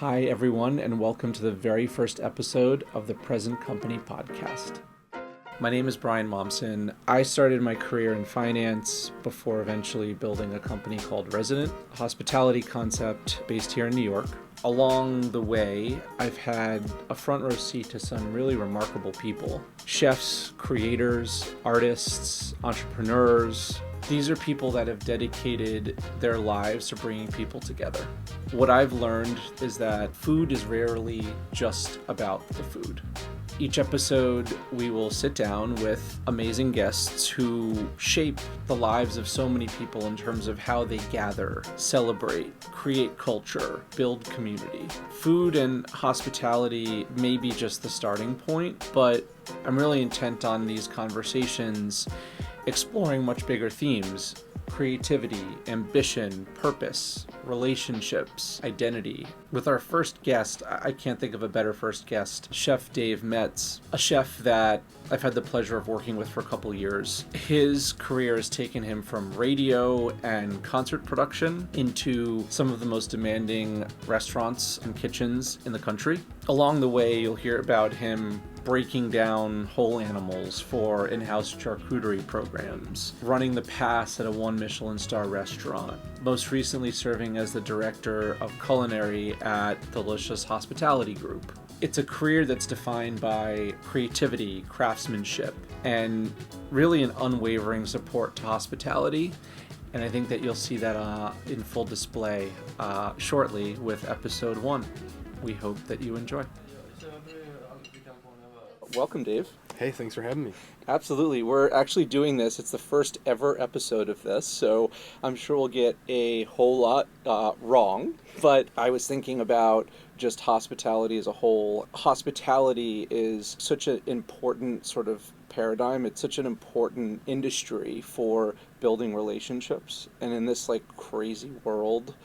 Hi, everyone, and welcome to the very first episode of the Present Company podcast. My name is Brian Momsen. I started my career in finance before eventually building a company called Resident, a hospitality concept based here in New York. Along the way, I've had a front row seat to some really remarkable people. Chefs, creators, artists, entrepreneurs. These are people that have dedicated their lives to bringing people together. What I've learned is that food is rarely just about the food. Each episode, we will sit down with amazing guests who shape the lives of so many people in terms of how they gather, celebrate, create culture, build community. Food and hospitality may be just the starting point, but I'm really intent on these conversations exploring much bigger themes: creativity, ambition, purpose, relationships, identity. With our first guest, I can't think of a better first guest, Chef Dave Metz, a chef that I've had the pleasure of working with for a couple years. His career has taken him from radio and concert production into some of the most demanding restaurants and kitchens in the country. Along the way, you'll hear about him breaking down whole animals for in-house charcuterie programs, running the pass at a Michelin-star restaurant, most recently serving as the Director of Culinary at Delicious Hospitality Group. It's a career that's defined by creativity, craftsmanship, and really an unwavering support to hospitality. And I think that you'll see that in full display shortly with episode 1. We hope that you enjoy. Welcome, Dave. Hey, thanks for having me. Absolutely. We're actually doing this. It's the first ever episode of this, so I'm sure we'll get a whole lot wrong. But I was thinking about just hospitality as a whole. Hospitality is such an important sort of paradigm. It's such an important industry for building relationships. And in this crazy world,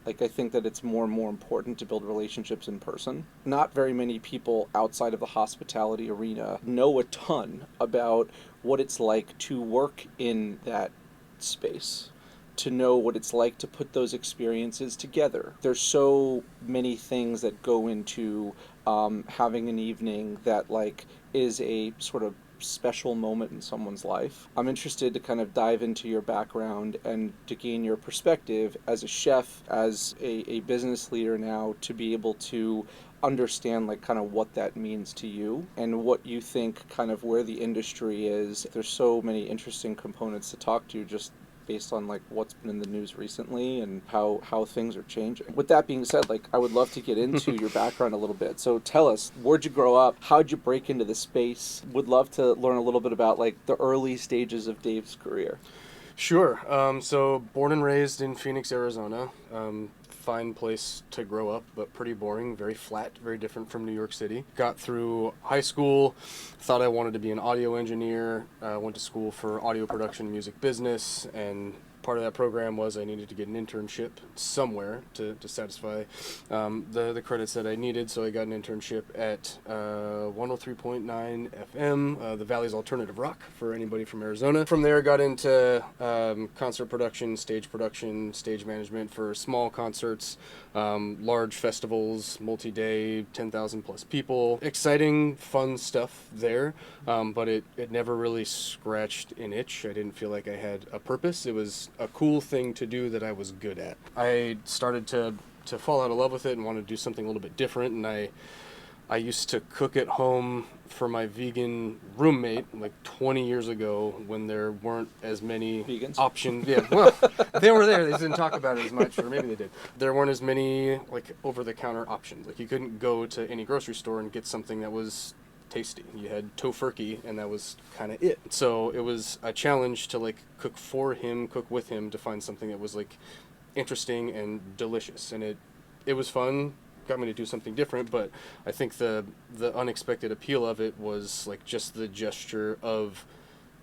I think that it's more and more important to build relationships in person. Not very many people outside of the hospitality arena know a ton about what it's like to work in that space, to know what it's like to put those experiences together. There's so many things that go into having an evening that is a sort of special moment in someone's life. I'm interested to kind of dive into your background and to gain your perspective as a chef, as a business leader now, to be able to understand kind of what that means to you and what you think kind of where the industry is. There's so many interesting components to talk to just based on what's been in the news recently and how things are changing. With that being said, I would love to get into your background a little bit. So tell us, where'd you grow up? How'd you break into the space? Would love to learn a little bit about the early stages of Dave's career. Sure. So born and raised in Phoenix, Arizona. Fine place to grow up, but pretty boring, very flat, very different from New York City. Got through high school, thought I wanted to be an audio engineer, went to school for audio production, music business, and part of that program was I needed to get an internship somewhere to satisfy the credits that I needed, so I got an internship at 103.9 FM, the Valley's Alternative Rock, for anybody from Arizona. From there, I got into concert production, stage management for small concerts, large festivals, multi-day, 10,000 plus people. Exciting, fun stuff there, but it never really scratched an itch. I didn't feel like I had a purpose. It was a cool thing to do that I was good at. I started to fall out of love with it and wanted to do something a little bit different, and I used to cook at home for my vegan roommate 20 years ago when there weren't as many vegans options. Yeah, well, they were there. They just didn't talk about it as much, or maybe they did. There weren't as many over-the-counter options. You couldn't go to any grocery store and get something that was tasty. You had tofurkey, and that was kind of it. So it was a challenge to cook for him, cook with him, to find something that was interesting and delicious. And it was fun. Got me to do something different, but I think the unexpected appeal of it was just the gesture of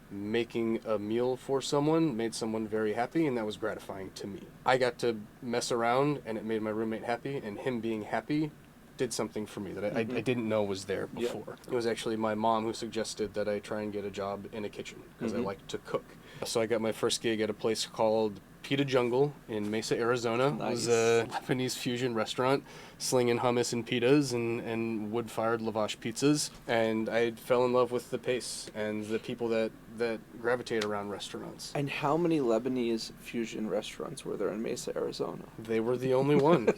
making a meal for someone made someone very happy, and that was gratifying to me. I got to mess around, and it made my roommate happy, and him being happy did something for me that I didn't know was there before. Yeah. It was actually my mom who suggested that I try and get a job in a kitchen because I like to cook. So I got my first gig at a place called Pita Jungle in Mesa, Arizona. Nice. It was a Lebanese fusion restaurant, slinging hummus and pitas and wood-fired lavash pizzas. And I fell in love with the pace and the people that gravitate around restaurants. And how many Lebanese fusion restaurants were there in Mesa, Arizona? They were the only one.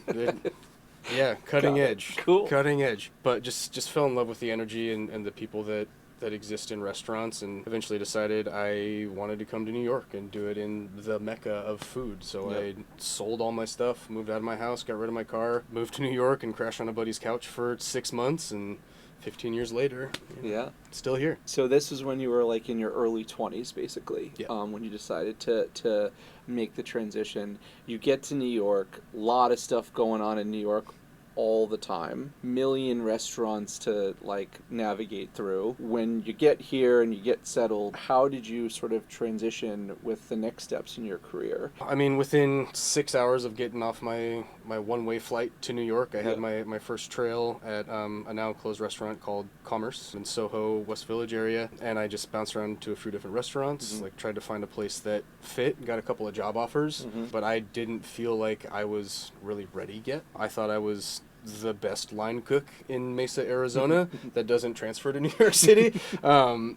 Yeah, cutting edge. Cool. Cutting edge. But just fell in love with the energy and the people that exist in restaurants, and eventually decided I wanted to come to New York and do it in the mecca of food. So Yep. I sold all my stuff, moved out of my house, got rid of my car, moved to New York and crashed on a buddy's couch for 6 months, and 15 years later, Yeah. still here. So this is when you were like in your early 20s, basically, Yeah. when you decided to make the transition. You get to New York, a lot of stuff going on in New York all the time, million restaurants to like navigate through. When you get here and you get settled, how did you sort of transition with the next steps in your career? I mean, within 6 hours of getting off my one-way flight to New York, I had my first trail at a now closed restaurant called Commerce in Soho, West Village area, and I just bounced around to a few different restaurants, like tried to find a place that fit, got a couple of job offers, but I didn't feel like I was really ready yet. I thought I was the best line cook in Mesa, Arizona that doesn't transfer to New York City.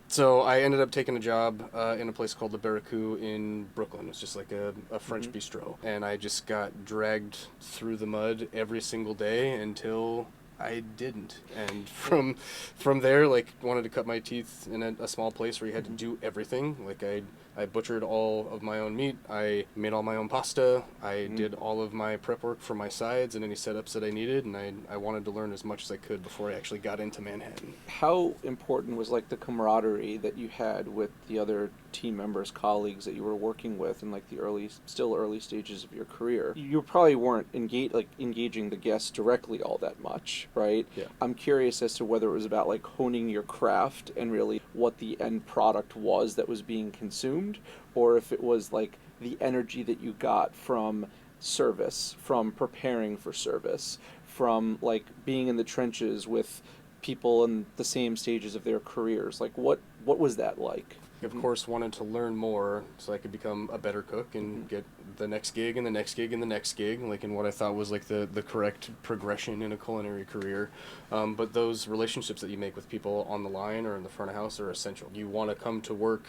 So I ended up taking a job in a place called the Barracuda in Brooklyn. It's just like a French bistro. And I just got dragged through the mud every single day until I didn't. And from there, like, wanted to cut my teeth in a small place where you had to do everything. Like, I butchered all of my own meat. I made all my own pasta. I did all of my prep work for my sides and any setups that I needed. And I wanted to learn as much as I could before I actually got into Manhattan. How important was like the camaraderie that you had with the other team members, colleagues that you were working with in like the early stages of your career? You probably weren't engaging the guests directly all that much, right? Yeah. I'm curious as to whether it was about like honing your craft and really what the end product was that was being consumed, or if it was like the energy that you got from service, from preparing for service, from like being in the trenches with people in the same stages of their careers. Like what was that like? Of course, wanted to learn more so I could become a better cook and get the next gig and the next gig and the next gig, like in what I thought was like the correct progression in a culinary career. But those relationships that you make with people on the line or in the front of house are essential. You want to come to work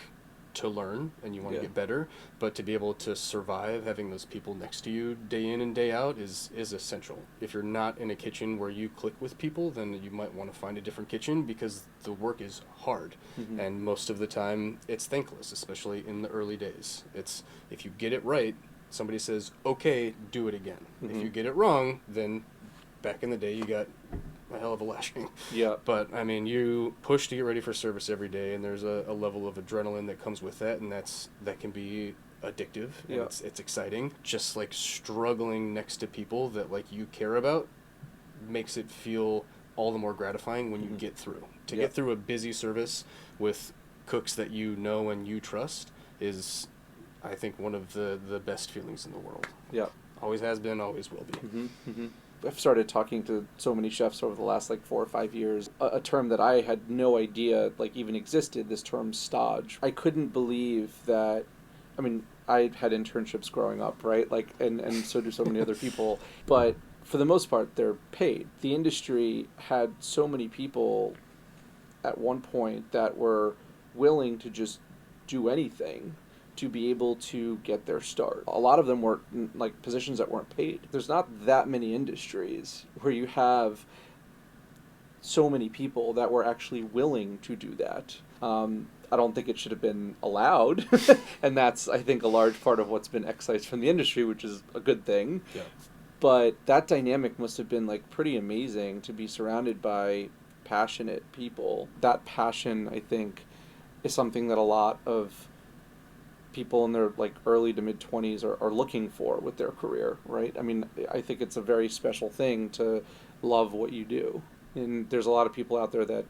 to learn and you want to get better, but to be able to survive having those people next to you day in and day out is essential. If you're not in a kitchen where you click with people, then you might want to find a different kitchen because the work is hard, and most of the time it's thankless, especially in the early days. It's if you get it right, somebody says, okay, do it again. If you get it wrong, then back in the day you got a hell of a lashing. Yeah. But I mean, you push to get ready for service every day, and there's a level of adrenaline that comes with that, and that can be addictive. And Yeah. it's exciting. Just like struggling next to people that like you care about makes it feel all the more gratifying when you get through. To get through a busy service with cooks that you know and you trust is, I think, one of the best feelings in the world. Yeah. Always has been, always will be. I've started talking to so many chefs over the last like 4 or 5 years. A term that I had no idea like even existed, this term stage. I couldn't believe that. I mean, I had internships growing up, right? Like, and so do so many other people. But for the most part, they're paid. The industry had so many people at one point that were willing to just do anything to be able to get their start. A lot of them were like positions that weren't paid. There's not that many industries where you have so many people that were actually willing to do that. I don't think it should have been allowed, and that's, I think, a large part of what's been excised from the industry, which is a good thing. Yeah. But that dynamic must have been like pretty amazing to be surrounded by passionate people. That passion, I think, is something that a lot of people in their like early to mid 20s are looking for with their career, right? I mean, I think it's a very special thing to love what you do. And there's a lot of people out there that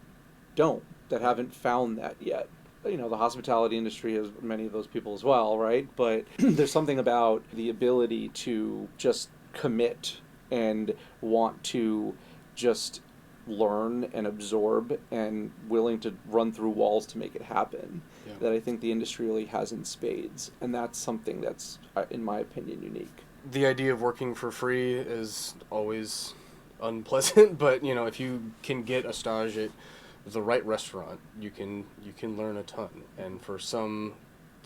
haven't found that yet. You know, the hospitality industry has many of those people as well, right? But there's something about the ability to just commit and want to just learn and absorb and willing to run through walls to make it happen Yeah. that I think the industry really has in spades. And that's something that's, in my opinion, unique. The idea of working for free is always unpleasant, but if you can get a stage at the right restaurant, you can learn a ton. And for some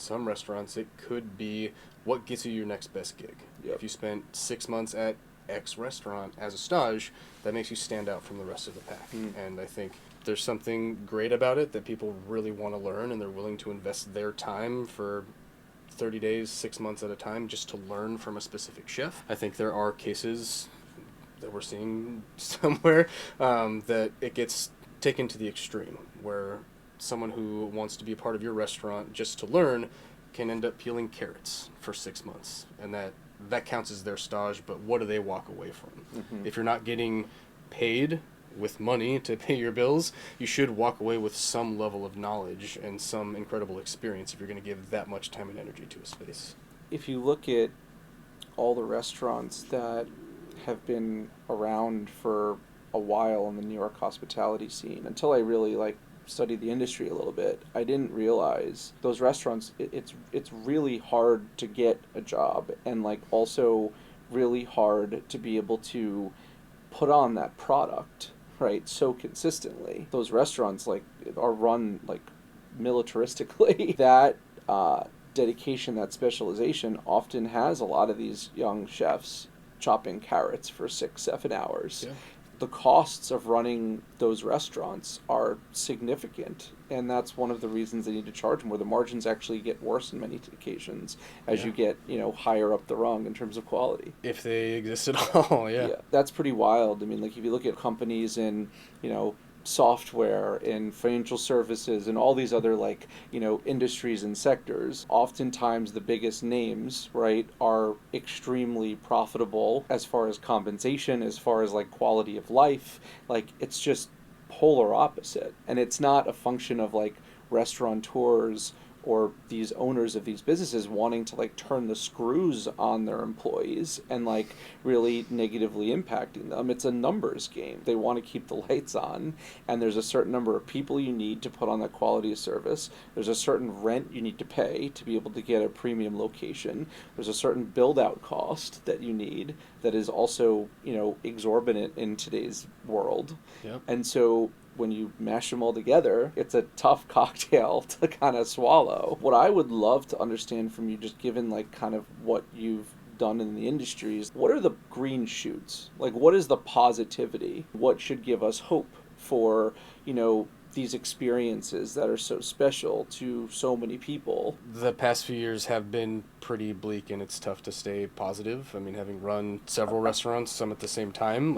restaurants, it could be what gets you your next best gig. Yep. If you spent 6 months at X restaurant as a stage, that makes you stand out from the rest of the pack. And I think there's something great about it that people really want to learn, and they're willing to invest their time for 30 days, 6 months at a time just to learn from a specific chef. I think there are cases that we're seeing somewhere that it gets taken to the extreme, where someone who wants to be a part of your restaurant just to learn can end up peeling carrots for 6 months, and that counts as their stage, but what do they walk away from? If you're not getting paid with money to pay your bills, you should walk away with some level of knowledge and some incredible experience if you're going to give that much time and energy to a space. If you look at all the restaurants that have been around for a while in the New York hospitality scene, until I really studied the industry a little bit, I didn't realize those restaurants, it's really hard to get a job, and also really hard to be able to put on that product, right, so consistently. Those restaurants are run militaristically. That dedication, that specialization often has a lot of these young chefs chopping carrots for 6-7 hours. Yeah. The costs of running those restaurants are significant, and that's one of the reasons they need to charge more. The margins actually get worse in many occasions as you get higher up the rung in terms of quality, if they exist at all. Yeah, that's pretty wild. I mean, if you look at companies in software and financial services and all these other industries and sectors, oftentimes the biggest names, right, are extremely profitable as far as compensation, as far as quality of life. It's just polar opposite, and it's not a function of restaurateurs or these owners of these businesses wanting to turn the screws on their employees and really negatively impacting them. It's a numbers game. They want to keep the lights on, and there's a certain number of people you need to put on that quality of service. There's a certain rent you need to pay to be able to get a premium location. There's a certain build out cost that you need that is also exorbitant in today's world. Yep. And so when you mash them all together, it's a tough cocktail to kind of swallow. What I would love to understand from you, just given kind of what you've done in the industry, is what are the green shoots? What is the positivity? What should give us hope for, these experiences that are so special to so many people? The past few years have been pretty bleak, and it's tough to stay positive. I mean, having run several restaurants, some at the same time,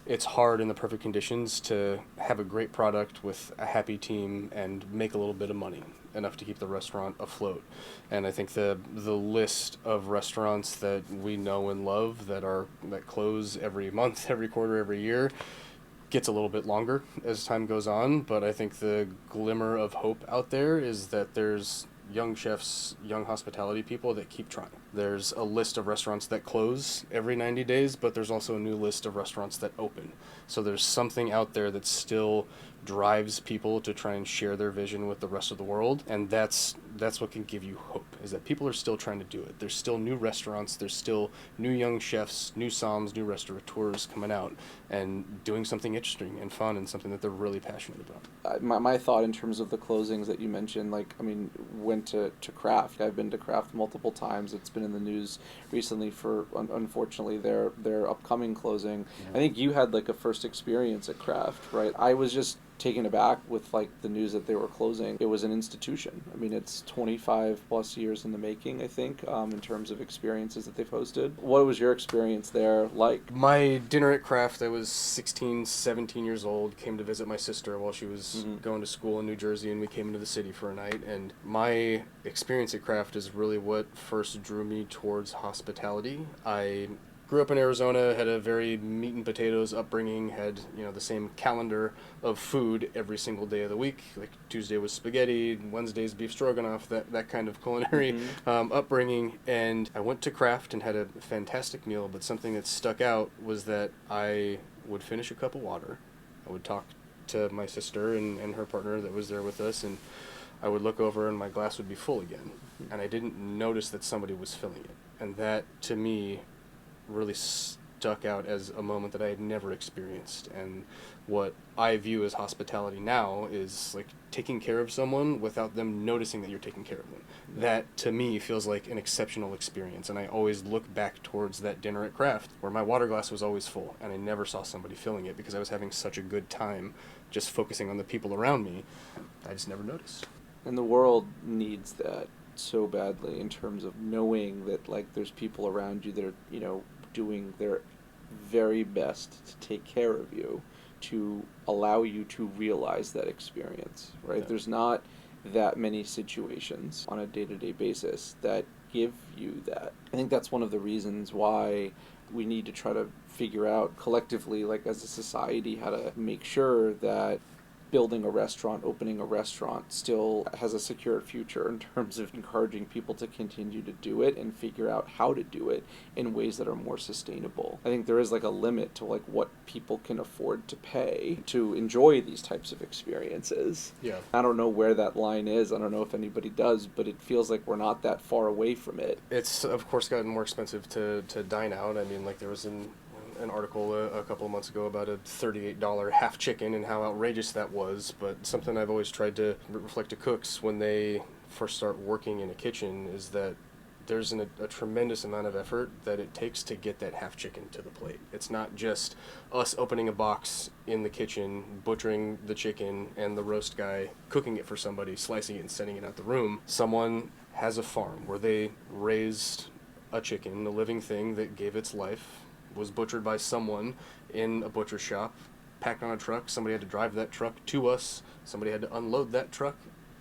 it's hard in the perfect conditions to have a great product with a happy team and make a little bit of money, enough to keep the restaurant afloat. And I think the list of restaurants that we know and love that close every month, every quarter, every year gets a little bit longer as time goes on. But I think the glimmer of hope out there is that there's young chefs, young hospitality people that keep trying. There's a list of restaurants that close every 90 days, but there's also a new list of restaurants that open. So there's something out there that still drives people to try and share their vision with the rest of the world, and that's what can give you hope, is that people are still trying to do it. There's still new restaurants, there's still new young chefs, new somms, new restaurateurs coming out and doing something interesting and fun and something that they're really passionate about. My thought in terms of the closings that you mentioned, went to Kraft. I've been to Kraft multiple times. It's been in the news recently for, unfortunately, their upcoming closing. Yeah. I think you had a first experience at Kraft, right? I was just taken aback with the news that they were closing. It was an institution. I mean, it's 25 plus years in the making, I think, in terms of experiences that they've hosted. What was your experience there like? My dinner at Kraft, I was 16, 17 years old, came to visit my sister while she was going to school in New Jersey, and we came into the city for a night. And my experience at Kraft is really what first drew me towards hospitality. I grew up in Arizona, had a very meat and potatoes upbringing, had the same calendar of food every single day of the week. Tuesday was spaghetti, Wednesday's beef stroganoff, that kind of culinary upbringing. And I went to Kraft and had a fantastic meal, but something that stuck out was that I would finish a cup of water, I would talk to my sister and her partner that was there with us, and I would look over and my glass would be full again. And I didn't notice that somebody was filling it. And that, to me, really stuck out as a moment that I had never experienced. And what I view as hospitality now is like taking care of someone without them noticing that you're taking care of them. That, to me, feels like an exceptional experience. And I always look back towards that dinner at Kraft where my water glass was always full and I never saw somebody filling it because I was having such a good time just focusing on the people around me. I just never noticed. And the world needs that so badly in terms of knowing that, like, there's people around you that are, you know, doing their very best to take care of you, to allow you to realize that experience, right? Yeah. There's not that many situations on a day-to-day basis that give you that. I think that's one of the reasons why we need to try to figure out collectively, like as a society, how to make sure that building a restaurant, opening a restaurant still has a secure future in terms of encouraging people to continue to do it and figure out how to do it in ways that are more sustainable. I think there is like a limit to like what people can afford to pay to enjoy these types of experiences. Yeah. I don't know where that line is. I don't know if anybody does, but it feels like we're not that far away from it. It's of course gotten more expensive to dine out. I mean, like there was an article a couple of months ago about a $38 half chicken and how outrageous that was, but something I've always tried to reflect to cooks when they first start working in a kitchen is that there's a tremendous amount of effort that it takes to get that half chicken to the plate. It's not just us opening a box in the kitchen, butchering the chicken, and the roast guy cooking it for somebody, slicing it and sending it out the room. Someone has a farm where they raised a chicken, a living thing that gave its life, was butchered by someone in a butcher shop, packed on a truck. Somebody had to drive that truck to us. Somebody had to unload that truck.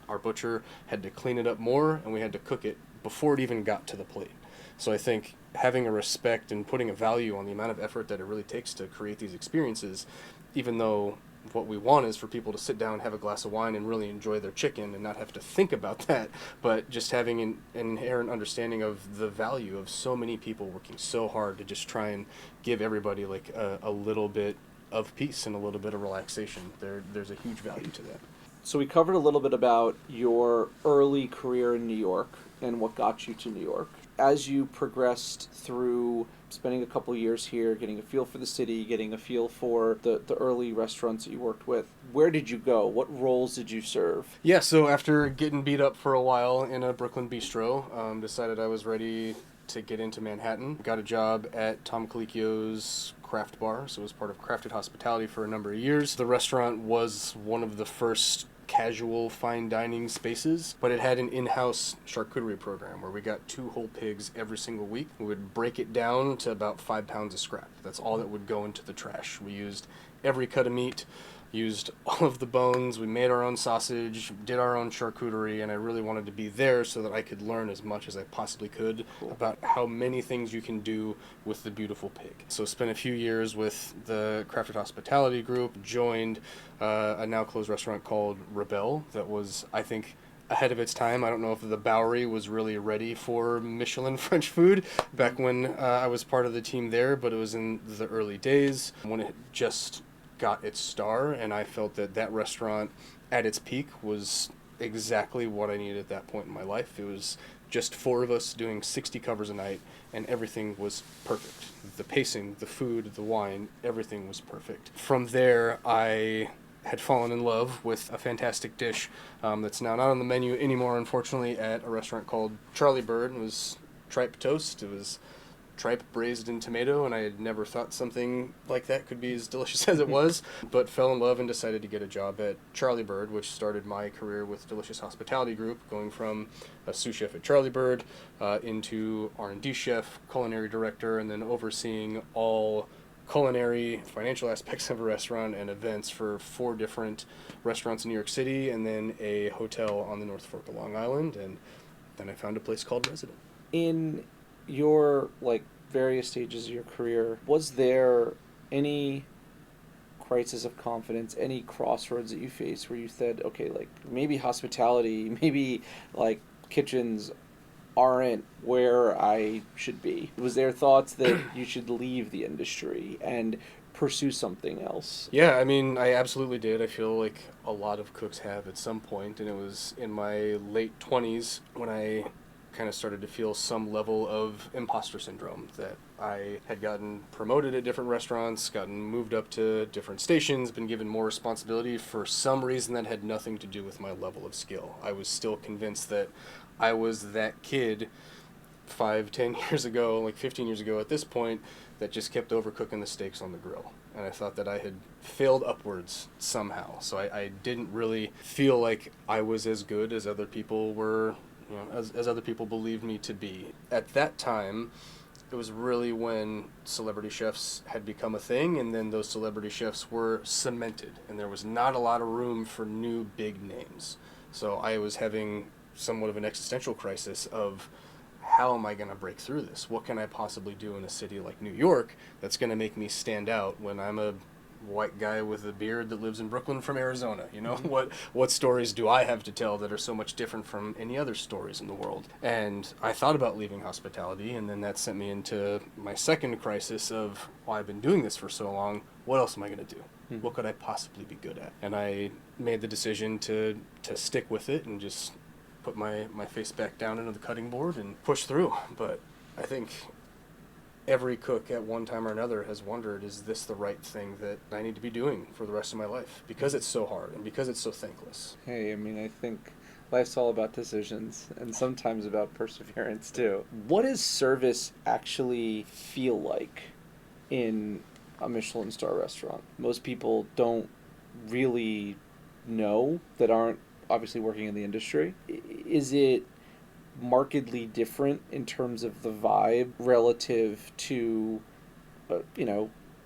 Our butcher had to clean it up more, and we had to cook it before it even got to the plate. So I think having a respect and putting a value on the amount of effort that it really takes to create these experiences, even though what we want is for people to sit down, have a glass of wine, and really enjoy their chicken and not have to think about that, but just having an inherent understanding of the value of so many people working so hard to just try and give everybody like a little bit of peace and a little bit of relaxation. There's a huge value to that. So we covered a little bit about your early career in New York and what got you to New York. As you progressed through spending a couple years here, getting a feel for the city, getting a feel for the early restaurants that you worked with, where did you go? What roles did you serve? Yeah, so after getting beat up for a while in a Brooklyn bistro, decided I was ready to get into Manhattan. Got a job at Tom Colicchio's craft bar, so it was part of Crafted Hospitality for a number of years. The restaurant was one of the first casual fine dining spaces, but it had an in-house charcuterie program where we got 2 whole pigs every single week. We would break it down to about 5 pounds of scrap. That's all that would go into the trash. We used every cut of meat, used all of the bones, we made our own sausage, did our own charcuterie, and I really wanted to be there so that I could learn as much as I possibly could about how many things you can do with the beautiful pig. So spent a few years with the Crafted Hospitality group, joined a now closed restaurant called Rebelle that was, I think, ahead of its time. I don't know if the Bowery was really ready for Michelin French food back when I was part of the team there, but it was in the early days when it just got its star, and I felt that that restaurant at its peak was exactly what I needed at that point in my life. It was just 4 of us doing 60 covers a night, and everything was perfect. The pacing, the food, the wine, everything was perfect. From there, I had fallen in love with a fantastic dish that's now not on the menu anymore, unfortunately, at a restaurant called Charlie Bird. It was tripe toast. It was tripe braised in tomato, and I had never thought something like that could be as delicious as it was, but fell in love and decided to get a job at Charlie Bird, which started my career with Delicious Hospitality Group, going from a sous chef at Charlie Bird into R&D chef, culinary director, and then overseeing all culinary, financial aspects of a restaurant and events for 4 different restaurants in New York City, and then a hotel on the North Fork of Long Island, and then I found a place called Resident. In your various stages of your career, was there any crisis of confidence, any crossroads that you faced where you said, okay, maybe hospitality, maybe kitchens aren't where I should be? Was there thoughts that you should leave the industry and pursue something else? Yeah, I mean, I absolutely did. I feel like a lot of cooks have at some point, and it was in my late 20s when I kind of started to feel some level of imposter syndrome, that I had gotten promoted at different restaurants, gotten moved up to different stations, been given more responsibility for some reason that had nothing to do with my level of skill. I was still convinced that I was that kid 5, 10 years ago, like 15 years ago at this point, that just kept overcooking the steaks on the grill. And I thought that I had failed upwards somehow. So I didn't really feel like I was as good as other people were, as other people believed me to be. At that time, it was really when celebrity chefs had become a thing, and then those celebrity chefs were cemented, and there was not a lot of room for new big names. So I was having somewhat of an existential crisis of, how am I going to break through this? What can I possibly do in a city like New York that's going to make me stand out when I'm a white guy with a beard that lives in Brooklyn from Arizona? What stories do I have to tell that are so much different from any other stories in the world? And I thought about leaving hospitality, and then that sent me into my second crisis of, well, I've been doing this for so long, what else am I going to do? What could I possibly be good at? And I made the decision to stick with it and just put my face back down into the cutting board and push through. But I think every cook at one time or another has wondered, is this the right thing that I need to be doing for the rest of my life? Because it's so hard and because it's so thankless. Hey, I mean, I think life's all about decisions and sometimes about perseverance too. What does service actually feel like in a Michelin star restaurant? Most people don't really know, that aren't obviously working in the industry. Is it markedly different in terms of the vibe relative to,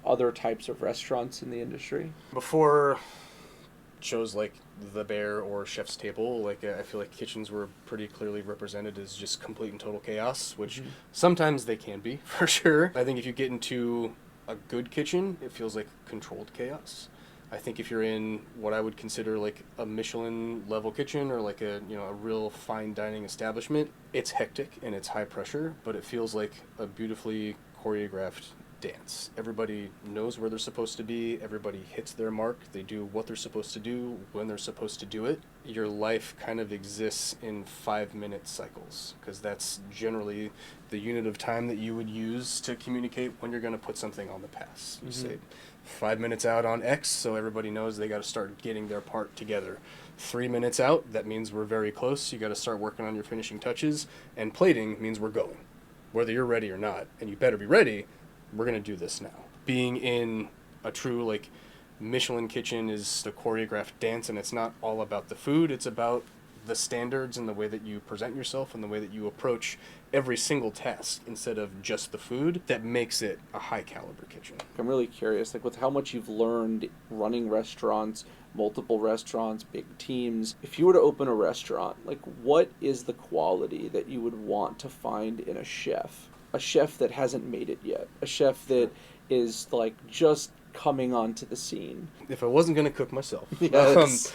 other types of restaurants in the industry? Before shows like The Bear or Chef's Table, I feel like kitchens were pretty clearly represented as just complete and total chaos, which sometimes they can be, for sure. I think if you get into a good kitchen, it feels like controlled chaos. I think if you're in what I would consider like a Michelin-level kitchen or like a real fine dining establishment, it's hectic and it's high pressure, but it feels like a beautifully choreographed dance. Everybody knows where they're supposed to be. Everybody hits their mark. They do what they're supposed to do when they're supposed to do it. Your life kind of exists in 5-minute cycles, because that's generally the unit of time that you would use to communicate when you're going to put something on the pass. You say 5 minutes out on X, so everybody knows they got to start getting their part together. 3 minutes out, that means we're very close. You got to start working on your finishing touches, and plating means we're going, whether you're ready or not. And you better be ready. We're going to do this now. Being in a true Michelin kitchen is the choreographed dance, and it's not all about the food. It's about the standards and the way that you present yourself and the way that you approach every single task instead of just the food that makes it a high caliber kitchen. I'm really curious, with how much you've learned running restaurants, multiple restaurants, big teams. If you were to open a restaurant, what is the quality that you would want to find in a chef? A chef that hasn't made it yet. A chef that is just coming onto the scene. If I wasn't going to cook myself. Yes.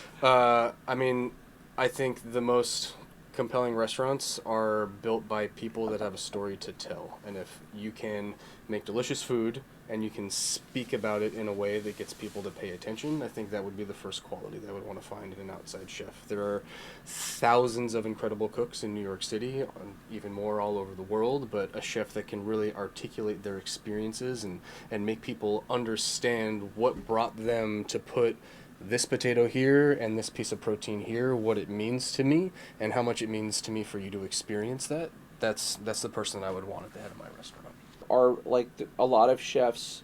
I think the most compelling restaurants are built by people that have a story to tell. And if you can make delicious food and you can speak about it in a way that gets people to pay attention, I think that would be the first quality that I would want to find in an outside chef. There are thousands of incredible cooks in New York City, even more all over the world, but a chef that can really articulate their experiences and make people understand what brought them to put this potato here and this piece of protein here, what it means to me, and how much it means to me for you to experience that. That's the person that I would want at the head of my restaurant. Are a lot of chefs,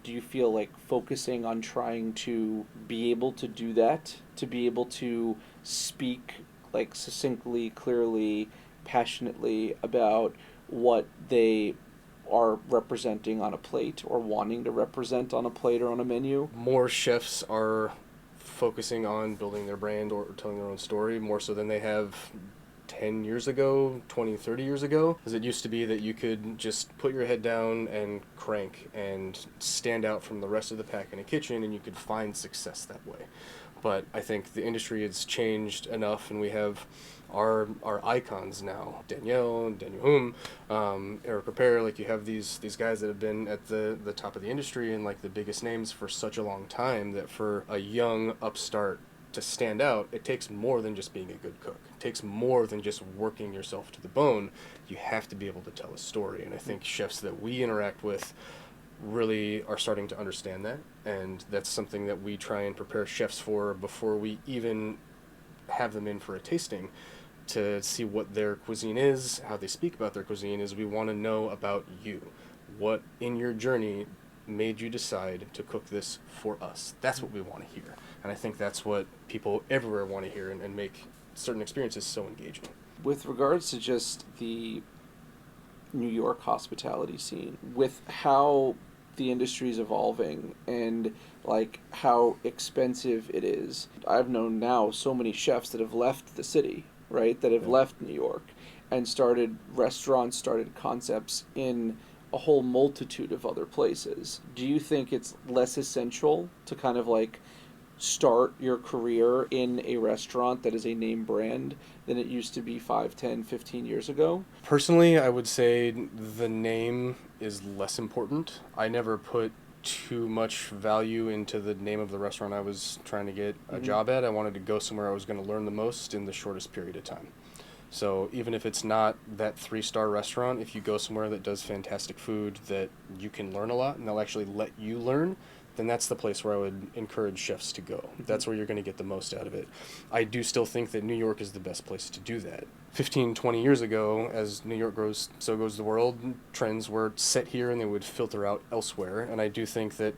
do you feel focusing on trying to be able to do that, to be able to speak succinctly, clearly, passionately about what they are representing on a plate or wanting to represent on a plate or on a menu? More chefs are focusing on building their brand or telling their own story more so than they have 10 years ago, 20, 30 years ago. Because it used to be that you could just put your head down and crank and stand out from the rest of the pack in a kitchen, and you could find success that way. But I think the industry has changed enough, and we have are icons now. Danielle Eric Ripert, like you have these guys that have been at the top of the industry and like the biggest names for such a long time, that for a young upstart to stand out, it takes more than just being a good cook. It takes more than just working yourself to the bone. You have to be able to tell a story. And I think chefs that we interact with really are starting to understand that. And that's something that we try and prepare chefs for before we even have them in for a tasting, to see what their cuisine is, how they speak about their cuisine. Is we want to know about you. What in your journey made you decide to cook this for us? That's what we want to hear. And I think that's what people everywhere want to hear, and make certain experiences so engaging. With regards to just the New York hospitality scene, with how the industry is evolving and like how expensive it is, I've known now so many chefs that have left the city, right, that have left New York and started restaurants, started concepts in a whole multitude of other places. Do you think it's less essential to kind of like start your career in a restaurant that is a name brand than it used to be 5, 10, 15 years ago? Personally, I would say the name is less important. I never put too much value into the name of the restaurant I was trying to get a job at. I wanted to go somewhere I was going to learn the most in the shortest period of time. So even if it's not that 3-star restaurant, if you go somewhere that does fantastic food that you can learn a lot and they'll actually let you learn, then that's the place where I would encourage chefs to go. That's where you're going to get the most out of it. I do still think that New York is the best place to do that. 15, 20 years ago, as New York grows, so goes the world. Trends were set here and they would filter out elsewhere. And I do think that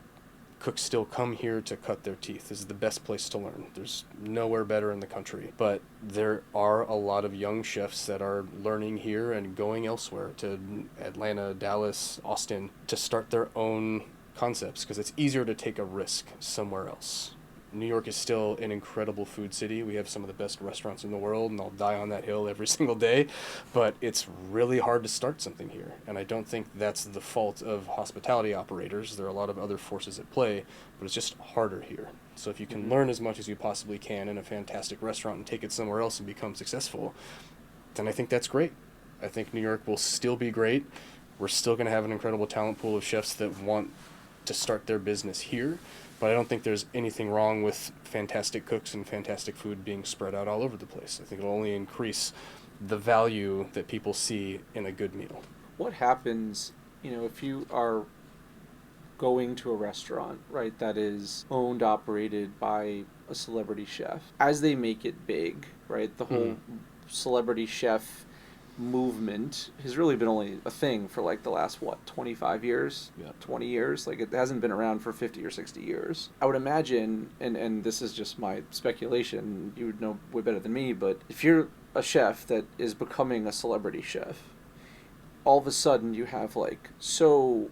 cooks still come here to cut their teeth. This is the best place to learn. There's nowhere better in the country. But there are a lot of young chefs that are learning here and going elsewhere, to Atlanta, Dallas, Austin, to start their own concepts, because it's easier to take a risk somewhere else. New York is still an incredible food city. We have some of the best restaurants in the world, and I'll die on that hill every single day, but it's really hard to start something here. And I don't think that's the fault of hospitality operators. There are a lot of other forces at play, but it's just harder here. So if you can learn as much as you possibly can in a fantastic restaurant and take it somewhere else and become successful, then I think that's great. I think New York will still be great. We're still going to have an incredible talent pool of chefs that want to start their business here, but I don't think there's anything wrong with fantastic cooks and fantastic food being spread out all over the place. I think it'll only increase the value that people see in a good meal. What happens, if you are going to a restaurant, right, that is owned, operated by a celebrity chef, as they make it big, right, the whole celebrity chef movement has really been only a thing for like the last 25 years, 20 years. Like, it hasn't been around for 50 or 60 years. I would imagine, and this is just my speculation, you would know way better than me, but if you're a chef that is becoming a celebrity chef, all of a sudden you have like so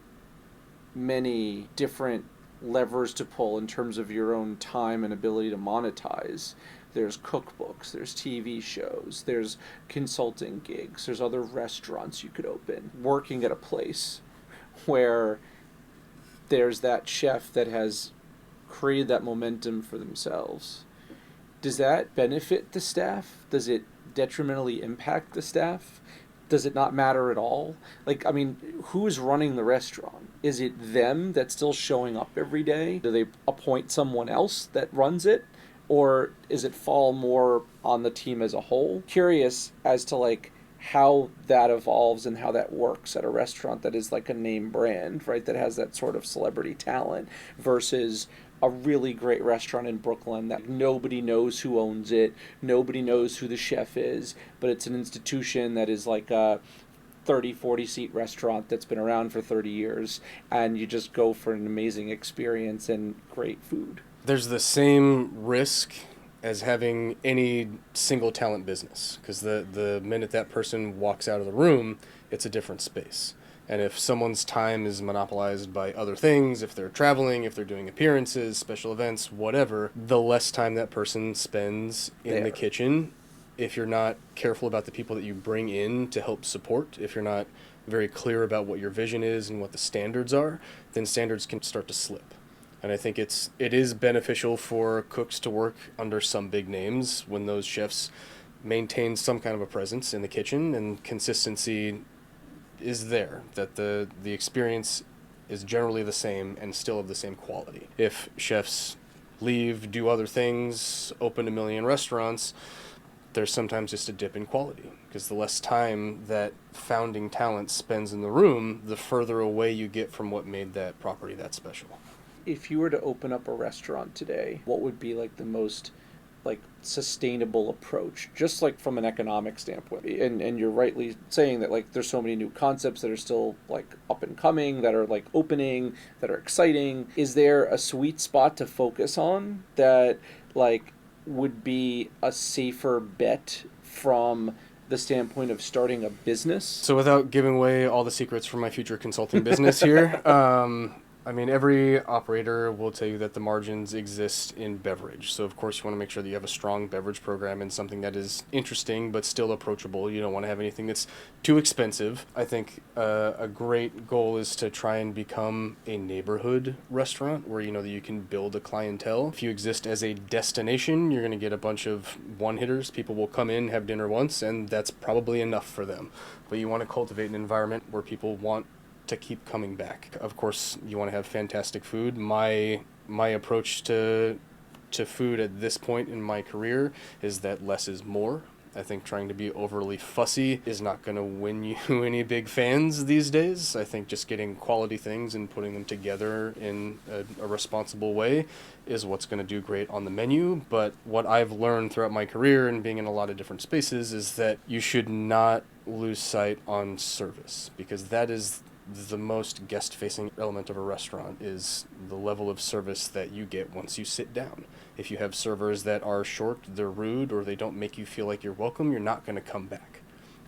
many different levers to pull in terms of your own time and ability to monetize. There's cookbooks, there's TV shows, there's consulting gigs, there's other restaurants you could open. Working at a place where there's that chef that has created that momentum for themselves. Does that benefit the staff? Does it detrimentally impact the staff? Does it not matter at all? Like, I mean, who's running the restaurant? Is it them that's still showing up every day? Do they appoint someone else that runs it? Or is it fall more on the team as a whole? Curious as to like how that evolves and how that works at a restaurant that is like a name brand, right? That has that sort of celebrity talent versus a really great restaurant in Brooklyn that nobody knows who owns it, nobody knows who the chef is, but it's an institution that is like a 30, 40 seat restaurant that's been around for 30 years, and you just go for an amazing experience and great food. There's the same risk as having any single talent business, because the minute that person walks out of the room, it's a different space. And if someone's time is monopolized by other things, if they're traveling, if they're doing appearances, special events, whatever, the less time that person spends in the kitchen, if you're not careful about the people that you bring in to help support, if you're not very clear about what your vision is and what the standards are, then standards can start to slip. And I think it is beneficial for cooks to work under some big names when those chefs maintain some kind of a presence in the kitchen, and consistency is there, that the experience is generally the same and still of the same quality. If chefs leave, do other things, open a million restaurants, there's sometimes just a dip in quality, because the less time that founding talent spends in the room, the further away you get from what made that property that special. If you were to open up a restaurant today, what would be like the most like sustainable approach, just like from an economic standpoint? And you're rightly saying that like there's so many new concepts that are still like up and coming, that are like opening, that are exciting. Is there a sweet spot to focus on that like would be a safer bet from the standpoint of starting a business? So without giving away all the secrets from my future consulting business here, I mean, every operator will tell you that the margins exist in beverage. So, of course, you want to make sure that you have a strong beverage program and something that is interesting but still approachable. You don't want to have anything that's too expensive. I think a great goal is to try and become a neighborhood restaurant where you know that you can build a clientele. If you exist as a destination, you're going to get a bunch of one-hitters. People will come in, have dinner once, and that's probably enough for them. But you want to cultivate an environment where people want to keep coming back. Of course, you want to have fantastic food. My approach to food at this point in my career is that less is more. I think trying to be overly fussy is not going to win you any big fans these days. I think just getting quality things and putting them together in a responsible way is what's going to do great on the menu. But what I've learned throughout my career and being in a lot of different spaces is that you should not lose sight on service, because that is the most guest-facing element of a restaurant, is the level of service that you get once you sit down. If you have servers that are short, they're rude, or they don't make you feel like you're welcome, you're not going to come back.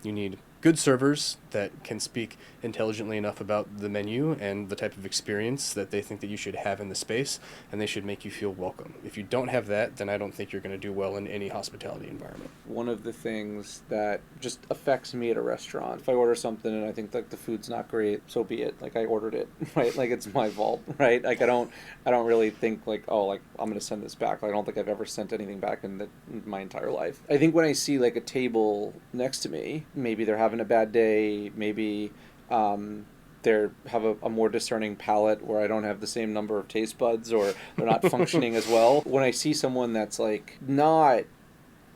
You need good servers that can speak intelligently enough about the menu and the type of experience that they think that you should have in the space, and they should make you feel welcome. If you don't have that, then I don't think you're going to do well in any hospitality environment. One of the things that just affects me at a restaurant, if I order something and I think like the food's not great, so be it. Like I ordered it, right? Like it's my fault, right? Like I don't really think like, oh, like I'm going to send this back. Like, I don't think I've ever sent anything back in my entire life. I think when I see like a table next to me, maybe they're having a bad day, maybe they have a more discerning palate where I don't have the same number of taste buds, or they're not functioning as well. When I see someone that's like not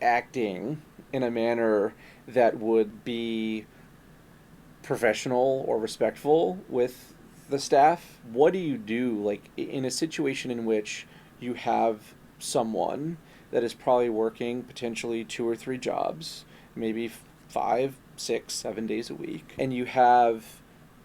acting in a manner that would be professional or respectful with the staff, what do you do like in a situation in which you have someone that is probably working potentially 2 or 3 jobs, maybe 5, 6, 7 days a week, and you have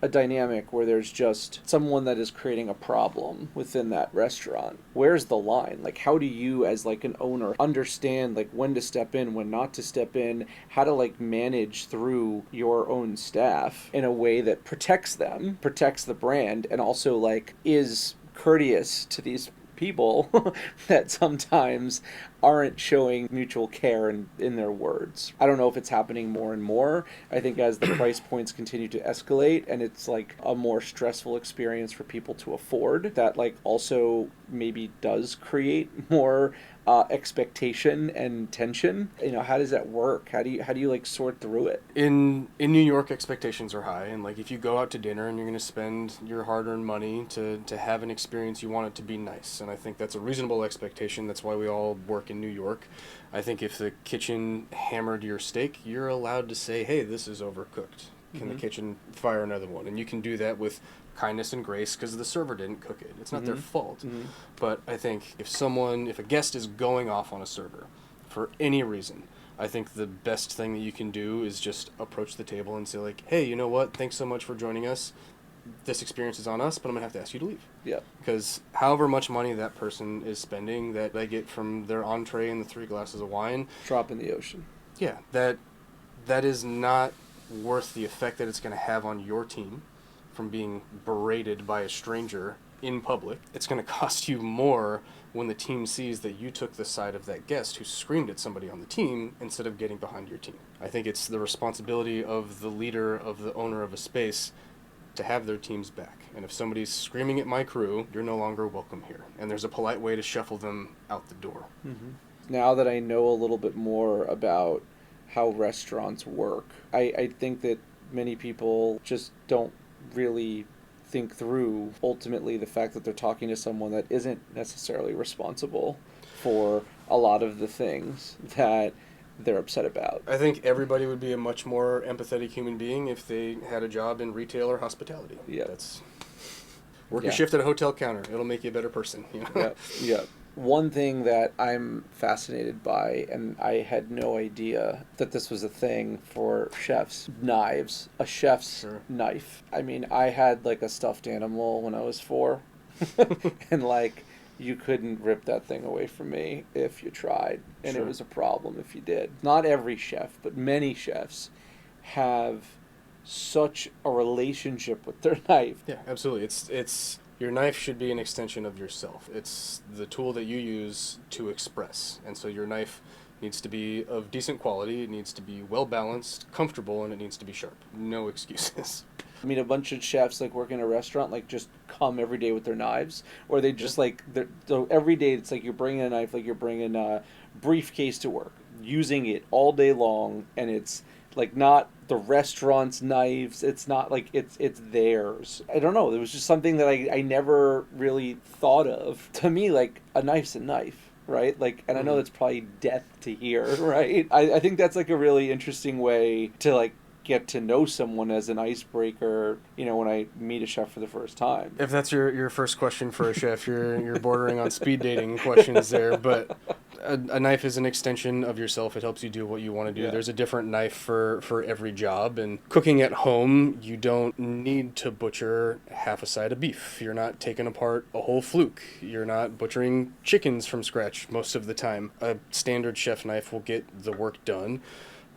a dynamic where there's just someone that is creating a problem within that restaurant? Where's the line? Like, how do you as like an owner understand like when to step in, when not to step in, how to like manage through your own staff in a way that protects them, protects the brand, and also like is courteous to these people that sometimes aren't showing mutual care in their words? I don't know if it's happening more and more. I think as the price points continue to escalate and it's like a more stressful experience for people to afford, that like also maybe does create more expectation and tension. You know, how does that work? How do you like sort through it? In New York, expectations are high, and like if you go out to dinner and you're going to spend your hard-earned money to have an experience, you want it to be nice, and I think that's a reasonable expectation. That's why we all work in New York. I think if the kitchen hammered your steak, you're allowed to say, hey, this is overcooked. Can the kitchen fire another one? And you can do that with kindness and grace because the server didn't cook it. It's not their fault. But I think if a guest is going off on a server for any reason, I think the best thing that you can do is just approach the table and say like, hey, you know what? Thanks so much for joining us. This experience is on us, but I'm going to have to ask you to leave. Yeah. Because however much money that person is spending that they get from their entree and the 3 glasses of wine. Drop in the ocean. Yeah, that is not worth the effect that it's going to have on your team from being berated by a stranger in public. It's going to cost you more when the team sees that you took the side of that guest who screamed at somebody on the team instead of getting behind your team. I think it's the responsibility of the leader, of the owner of a space, to have their team's back. And if somebody's screaming at my crew, you're no longer welcome here. And there's a polite way to shuffle them out the door. Now that I know a little bit more about how restaurants work. I think that many people just don't really think through ultimately the fact that they're talking to someone that isn't necessarily responsible for a lot of the things that they're upset about. I think everybody would be a much more empathetic human being if they had a job in retail or hospitality. Yeah. Work a shift at a hotel counter. It'll make you a better person. You know? Yeah, yeah. One thing that I'm fascinated by, and I had no idea that this was a thing for chefs, knives, a chef's knife. I mean, I had like a stuffed animal when I was 4, and like you couldn't rip that thing away from me if you tried, and it was a problem if you did. Not every chef, but many chefs have such a relationship with their knife. Yeah, absolutely. It's your knife should be an extension of yourself. It's the tool that you use to express. And so your knife needs to be of decent quality, it needs to be well balanced, comfortable, and it needs to be sharp. No excuses. I mean, a bunch of chefs like work in a restaurant like just come every day with their knives, or they just like so every day it's like you're bringing a knife, like you're bringing a briefcase to work, using it all day long, and it's like not the restaurant's knives. It's not like it's theirs. I don't know. It was just something that I never really thought of. To me, like a knife's a knife, right? Like, and I know that's probably death to hear, right? I think that's like a really interesting way to like get to know someone as an icebreaker, you know, when I meet a chef for the first time. If that's your first question for a chef, you're bordering on speed dating questions there, but a knife is an extension of yourself. It helps you do what you want to do. Yeah. There's a different knife for every job, and cooking at home, you don't need to butcher half a side of beef. You're not taking apart a whole fluke. You're not butchering chickens from scratch most of the time. A standard chef knife will get the work done.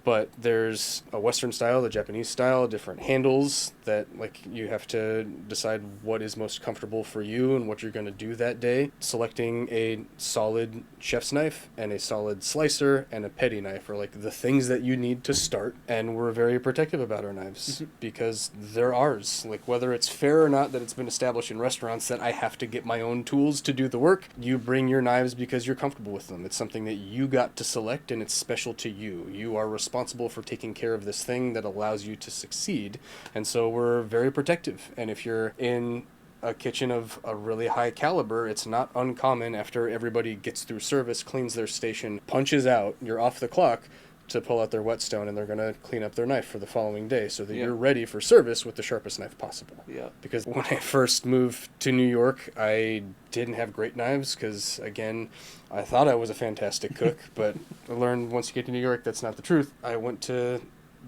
But there's a Western style, the Japanese style, different handles that like you have to decide what is most comfortable for you and what you're going to do that day. Selecting a solid chef's knife and a solid slicer and a petty knife are like the things that you need to start. And we're very protective about our knives because they're ours. Like whether it's fair or not that it's been established in restaurants that I have to get my own tools to do the work, you bring your knives because you're comfortable with them. It's something that you got to select and it's special to you. You are responsible for taking care of this thing that allows you to succeed. And so we're very protective. And if you're in a kitchen of a really high caliber, it's not uncommon after everybody gets through service, cleans their station, punches out, you're off the clock, to pull out their whetstone and they're going to clean up their knife for the following day so that you're ready for service with the sharpest knife possible. Yeah. Because when I first moved to New York, I didn't have great knives because, again, I thought I was a fantastic cook, but I learned once you get to New York, that's not the truth. I went to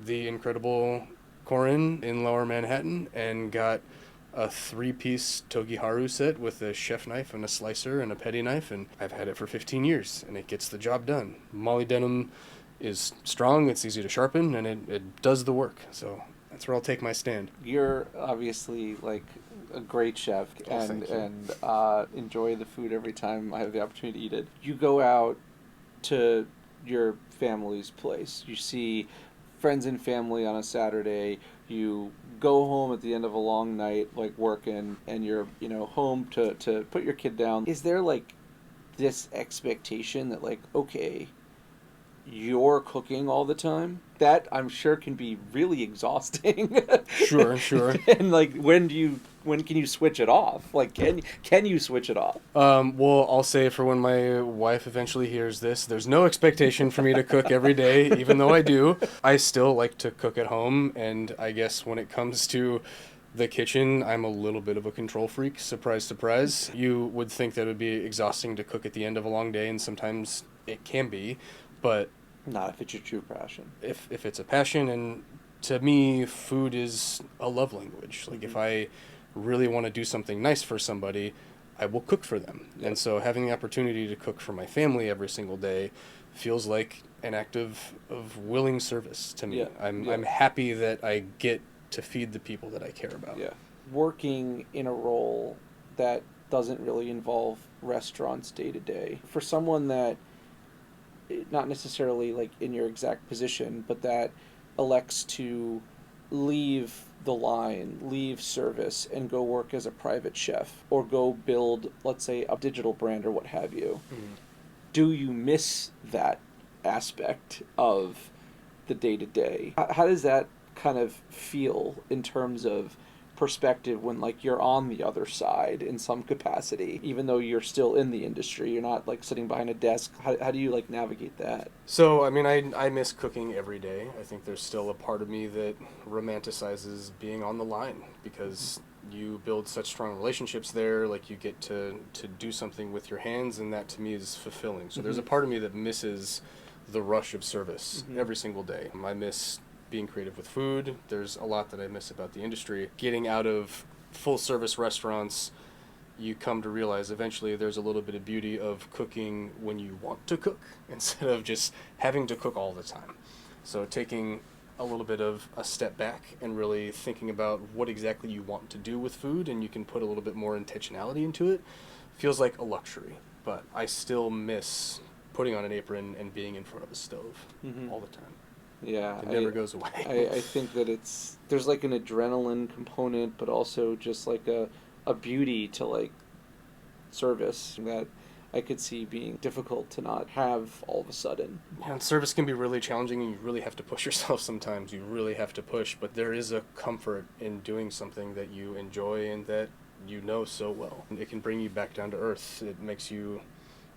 the incredible Korin in Lower Manhattan and got a 3-piece Togiharu set with a chef knife and a slicer and a petty knife, and I've had it for 15 years, and it gets the job done. Molybdenum is strong, it's easy to sharpen, and it does the work. So that's where I'll take my stand. You're obviously like a great chef and enjoy the food every time I have the opportunity to eat it. You go out to your family's place. You see friends and family on a Saturday. You go home at the end of a long night, like working, and you're, you know, home to put your kid down. Is there like this expectation that like, okay, you're cooking all the time? That I'm sure can be really exhausting. Sure. And like, when can you switch it off? Like, can you switch it off? Well, I'll say for when my wife eventually hears this, there's no expectation for me to cook every day, even though I do. I still like to cook at home, and I guess when it comes to the kitchen, I'm a little bit of a control freak. Surprise, surprise. You would think that it would be exhausting to cook at the end of a long day, and sometimes it can be, but not if it's your true passion. If it's a passion, and to me, food is a love language. Like if I really want to do something nice for somebody, I will cook for them. Yep. And so having the opportunity to cook for my family every single day feels like an act of willing service to me. Yeah. I'm happy that I get to feed the people that I care about. Yeah. Working in a role that doesn't really involve restaurants day to day, for someone that not necessarily like in your exact position, but that elects to leave the line, leave service, and go work as a private chef, or go build, let's say, a digital brand or what have you. Do you miss that aspect of the day-to-day. How does that kind of feel in terms of perspective when like you're on the other side in some capacity, even though you're still in the industry, you're not like sitting behind a desk? How do you like navigate that? So, I mean, I miss cooking every day. I think there's still a part of me that romanticizes being on the line because you build such strong relationships there. Like, you get to do something with your hands, and that to me is fulfilling. So there's a part of me that misses the rush of service every single day. I miss being creative with food. There's a lot that I miss about the industry. Getting out of full service restaurants, you come to realize eventually there's a little bit of beauty of cooking when you want to cook instead of just having to cook all the time. So taking a little bit of a step back and really thinking about what exactly you want to do with food, and you can put a little bit more intentionality into it, feels like a luxury. But I still miss putting on an apron and being in front of a stove all the time. Yeah, It never goes away. I think that there's like an adrenaline component, but also just like a beauty to like service that I could see being difficult to not have all of a sudden. Yeah, and service can be really challenging, and you really have to push yourself sometimes. You really have to push, but there is a comfort in doing something that you enjoy and that you know so well. It can bring you back down to earth. It makes you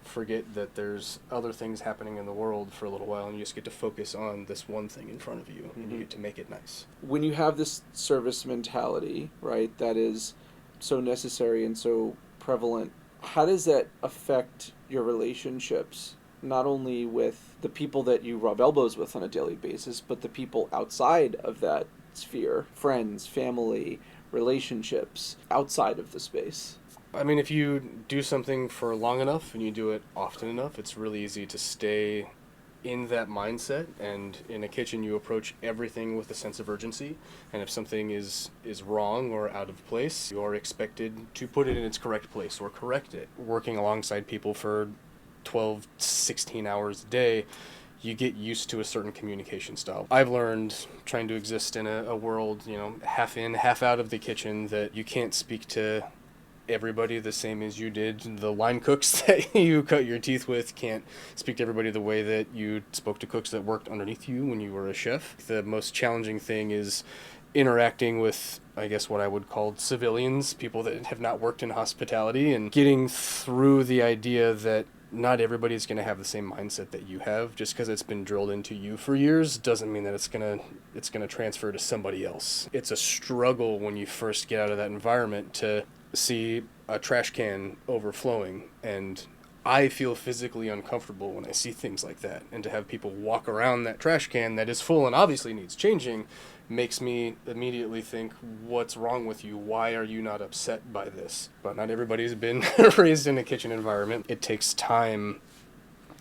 forget that there's other things happening in the world for a little while, and you just get to focus on this one thing in front of you, and you get to make it nice. When you have this service mentality, right, that is so necessary and so prevalent, how does that affect your relationships, not only with the people that you rub elbows with on a daily basis, but the people outside of that sphere, friends, family, relationships outside of the space? I mean, if you do something for long enough and you do it often enough, it's really easy to stay in that mindset. And in a kitchen, you approach everything with a sense of urgency. And if something is wrong or out of place, you are expected to put it in its correct place or correct it. Working alongside people for 12, 16 hours a day, you get used to a certain communication style. I've learned, trying to exist in a world, half in, half out of the kitchen, that you can't speak to everybody the same as you did. The line cooks that you cut your teeth with can't speak to everybody the way that you spoke to cooks that worked underneath you when you were a chef. The most challenging thing is interacting with, I guess, what I would call civilians, people that have not worked in hospitality, and getting through the idea that not everybody's going to have the same mindset that you have. Just because it's been drilled into you for years doesn't mean that it's going to transfer to somebody else. It's a struggle when you first get out of that environment to see a trash can overflowing, and I feel physically uncomfortable when I see things like that. And to have people walk around that trash can that is full and obviously needs changing makes me immediately think, what's wrong with you? Why are you not upset by this? But not everybody's been raised in a kitchen environment. It takes time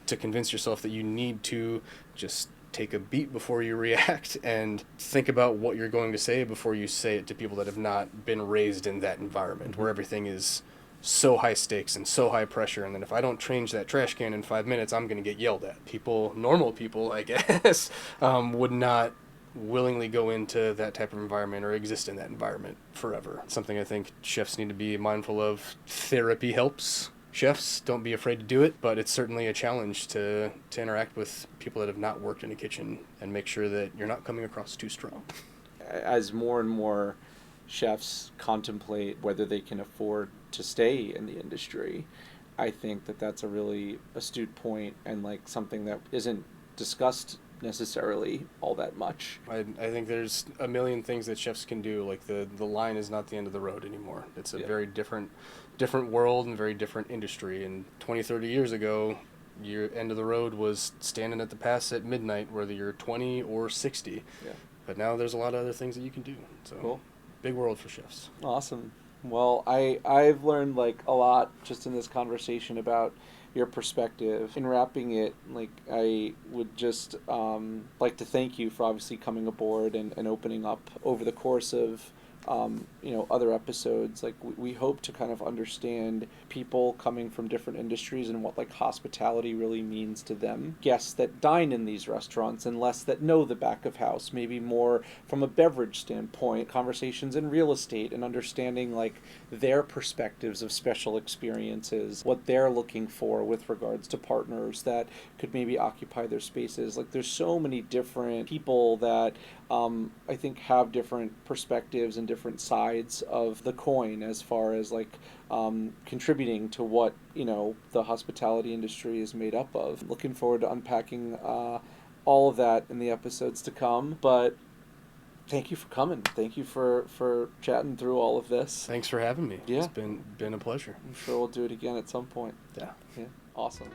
to convince yourself that you need to just take a beat before you react and think about what you're going to say before you say it to people that have not been raised in that environment where everything is so high stakes and so high pressure, and then if I don't change that trash can in 5 minutes, I'm going to get yelled at. Normal people, I guess, would not willingly go into that type of environment or exist in that environment forever. Something I think chefs need to be mindful of. Therapy helps chefs. Don't be afraid to do it, but it's certainly a challenge to interact with people that have not worked in a kitchen and make sure that you're not coming across too strong. As more and more chefs contemplate whether they can afford to stay in the industry, I think that that's a really astute point and like something that isn't discussed necessarily all that much. I think there's a million things that chefs can do. Like the line is not the end of the road anymore. It's a very different world and very different industry. And 20, 30 years ago, your end of the road was standing at the pass at midnight, whether you're 20 or 60. Yeah. But now there's a lot of other things that you can do. So cool. Big world for chefs. Awesome. Well, I've learned like a lot just in this conversation about your perspective. In wrapping it, like I would just like to thank you for obviously coming aboard and opening up over the course of other episodes, like we hope to kind of understand people coming from different industries and what like hospitality really means to them. Guests that dine in these restaurants and less that know the back of house, maybe more from a beverage standpoint, conversations in real estate and understanding like their perspectives of special experiences, what they're looking for with regards to partners that could maybe occupy their spaces. Like there's so many different people that I think have different perspectives and different sides of the coin as far as like contributing to what the hospitality industry is made up of. Looking forward to unpacking all of that in the episodes to come. But thank you for coming. Thank you for chatting through all of this. Thanks for having me. Yeah. It's been a pleasure. I'm sure we'll do it again at some point. Yeah. Yeah. Awesome.